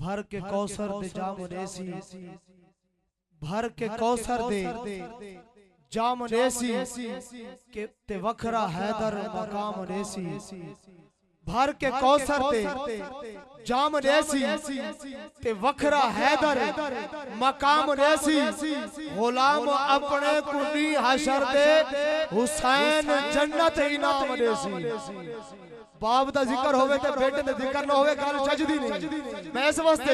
भर के कौसर दे जाम रेसी, भर के कौसर दे जाम रेसी के ते वखरा हैदर मकाम रेसी। भर के कौसर दे जाम रेसी ते वखरा हैदर मकाम रेसी। गुलाम अपने कुनी हशर दे हुसैन जन्नत इनाम रेसी। बाप दा जिक्र होवे ते बेटे दा जिक्र ना होवे गल चजदी नहीं। मैं इस वास्ते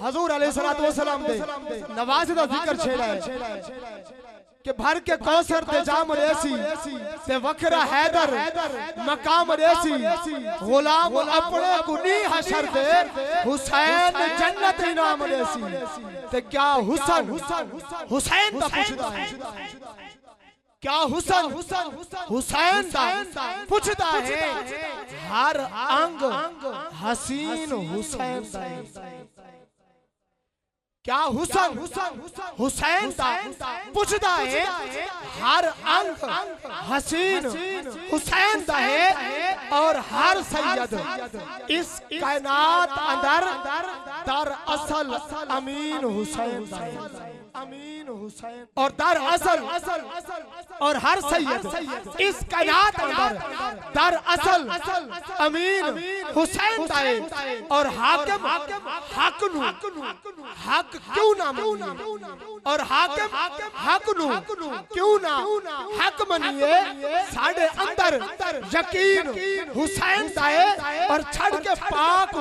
हजूर अलैहिस्सलातु वस्सलाम दे नवाज दा जिक्र छेड़ा है कि भर के कौसर ते जाम रेसी ते वखरा हैदर मकाम रेसी। गुलाम अपने कुनी हशर दे हुसैन जन्नत इनाम रेसी। ते क्या हुसन हुसैन दा पुछदा है, क्या हुसन हुसैन दा पुछदा है। हर अंग हसीन हुसैन दा है। क्या हुसन हुसैन दा पुछदा है। हर अंग हसीन हुसैन दा है और हर सैयद इस कायनात अंदर दर असल अमीन हुसैन दा है। अमीन हुसैन और दर असल और हर सैयद इस कायनात अंदर दर असल अमीन हुसैन दा है। और हाकिम हक नु हक क्यों ना मनिए और हाकिम हक नु क्यों ना हक मनिए। साढ़े अंदर यकीन हुसैन दा है और छड़ के पाक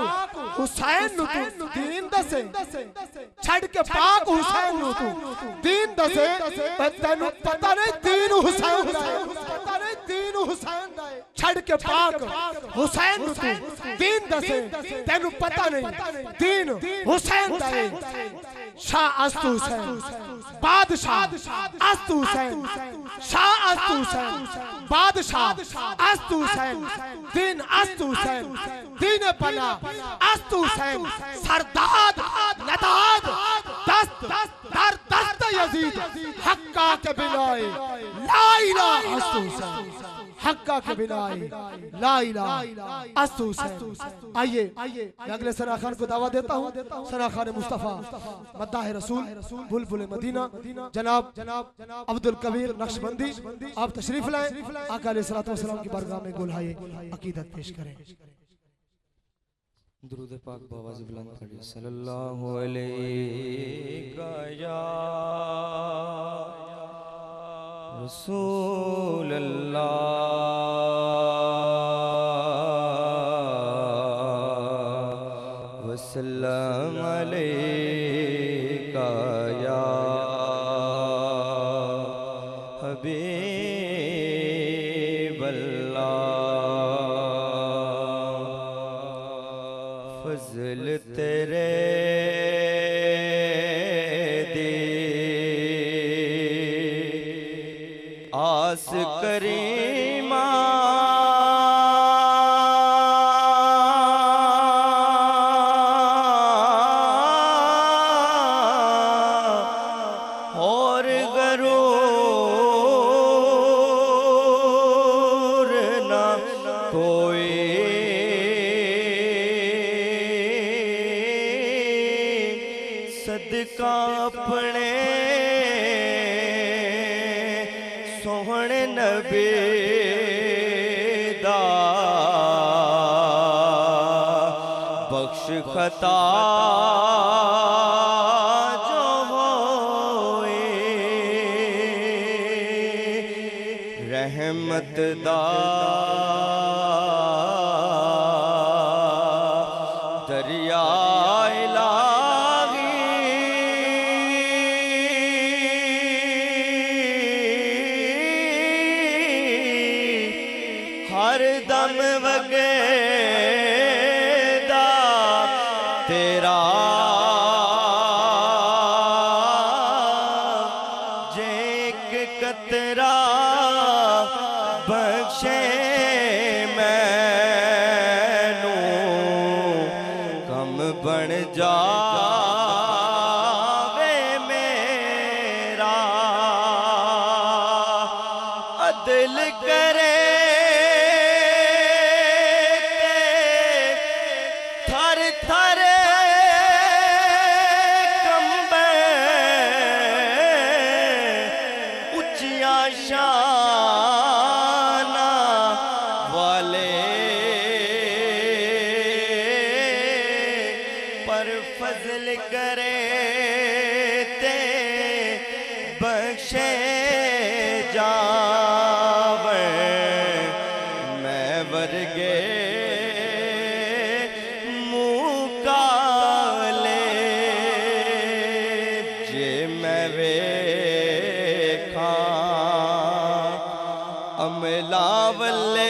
हुसैन नु तू दीन दसे, छड़ के पाक हुसैन नु तू दीन दसे। तेनु पता नहीं दीन हुसैन दा है, पता नहीं दीन हुसैन दा है। छड़ के पाक हुसैन नु तू दीन दसे, तेनु पता नहीं दीन हुसैन दा है। शाह अस्तु हुसैन बादशाह अस्तु हुसैन, शाह अस्तु हुसैन बादशाह अस्तु हुसैन, दीन अस्तु हुसैन, दीन पना अस्तु हुसैन, सरदाद नदाद दस्त दर दस्त यजीद हक्का के बिनाए ला इलाहा अस्तु हुसैन, हक्का के बिनाए ला इलाहा अस्तु हुसैन। आइए मैं अगले सना खान को दावा देता हूँ। सना खान मुस्तफा मद्दाह रसूल बुलबुल मदीना जनाब अब्दुल कबीर नक्शबंदी आप तशरीफ लाएं। आका अलैहिस्सलातु वस्सलाम की बारगाह में गुलहाए अकीदत पेश करें। दुरूद पाक बावाज़ बुलंद पढ़िए। सल्लल्लाहु अलैहि या रसूल अल्लाह वसल्लम अलैका या हबीब अल्लाह। फज़ल तेरे आस करीमा और गरूर ना कोई सदका अपने सोहने नबी दा बख्श खता जो होए रहमत दा दरिया हर दम वगेदा तेरा जेक कतरा बख्शे मैनू कम बन जावे मेरा अदल करे थर थर और फजल करे ते बख्शे जावे मैं वर्गे मुँह काले जे मैं वेखा अमला वल्ले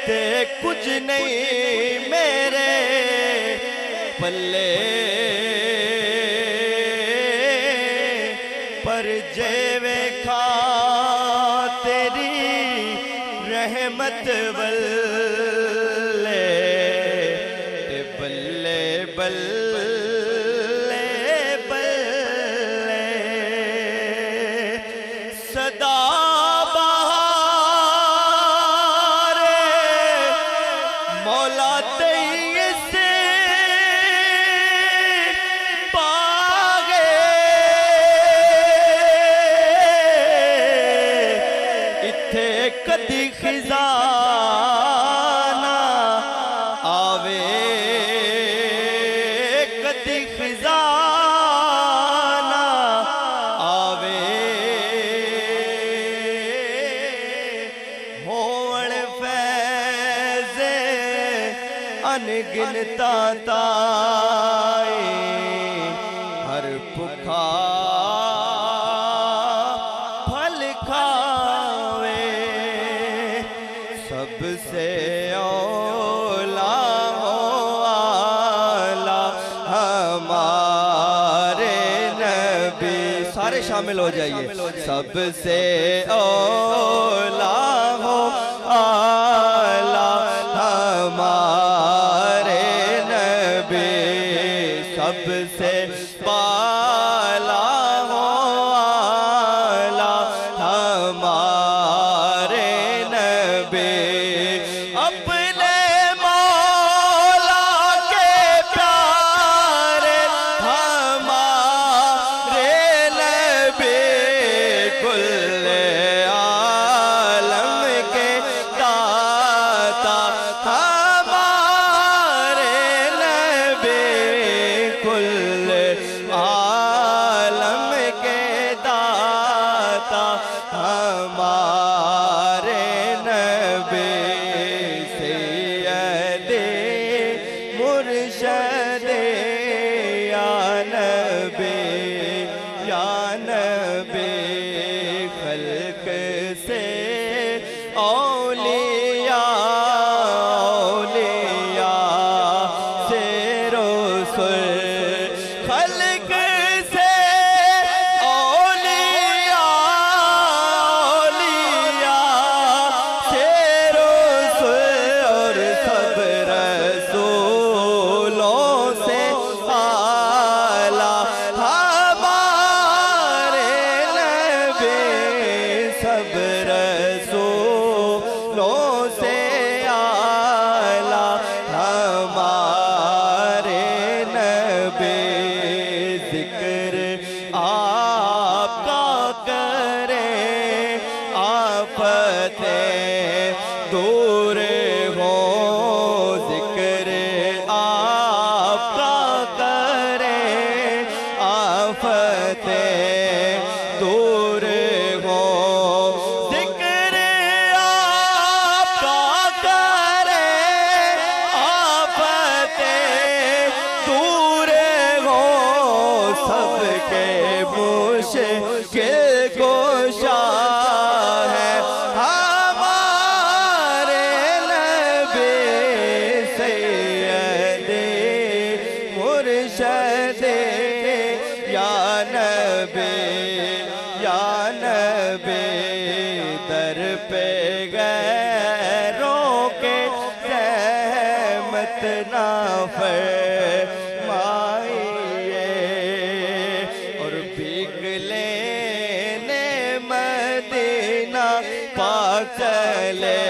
ते कुछ नहीं मेरे पल्ले पर जे वेखा तेरी रहमत बल्ले ते बल्ले बल्ले बल्ले सदा मौला तेई से पागे इत्थे कदी खजाना आवे कदी खजाना आवे होण फैज़े अनगिनता ताए हर भुखा फल खावे सबसे औला हो आला हमारे नबी। सारे शामिल हो जाइए। सबसे औला हो आला हमारे नबी सबसे पाला हो आला हमारे नबी अपने मौला के प्यारे हमारे नबी कुल आलम के दाता हमारे नबी कुल आलम के दाता हमारे नबी सैयदे मुर्शदे या नबी खल्क से औलिया औलिया से रसूल खल्क से औलिया औलिया से रसूल और सब रसूलों से आला हमारे नबी सब रसूलों से आला हमारे नबी जिक्र आपका करे आफतें दूर हो जिक्र आपका करे आफतें दूर हो जिक्र आपका करे आफतें दूर हो सबके मुश्किल कुशा है हमारे नबी सैयदे मुर्शदे या नबी दर पे गैरों के रहमत ना फरमाइए और भीग लेने मदीना पाक चले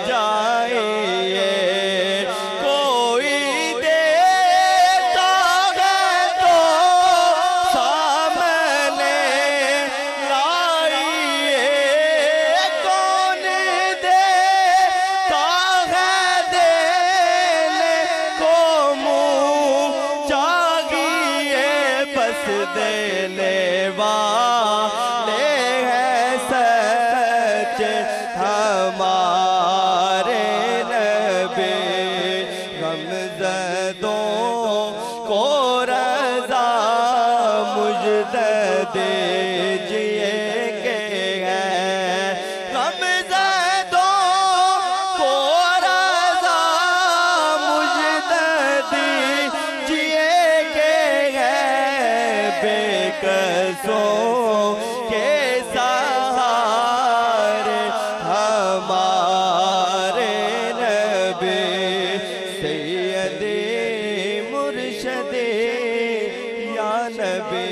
जाइए कोई देता है तो सामने लाइए कौन दे सच हमारे नबी गमज़दों को रज़ा मुझे दीजिए के हैं गमज़दों को रज़ा मुझे दीजिए के हैं बेकसों के सहारे हमारे नबी सैयदे मुर्शदे या नबी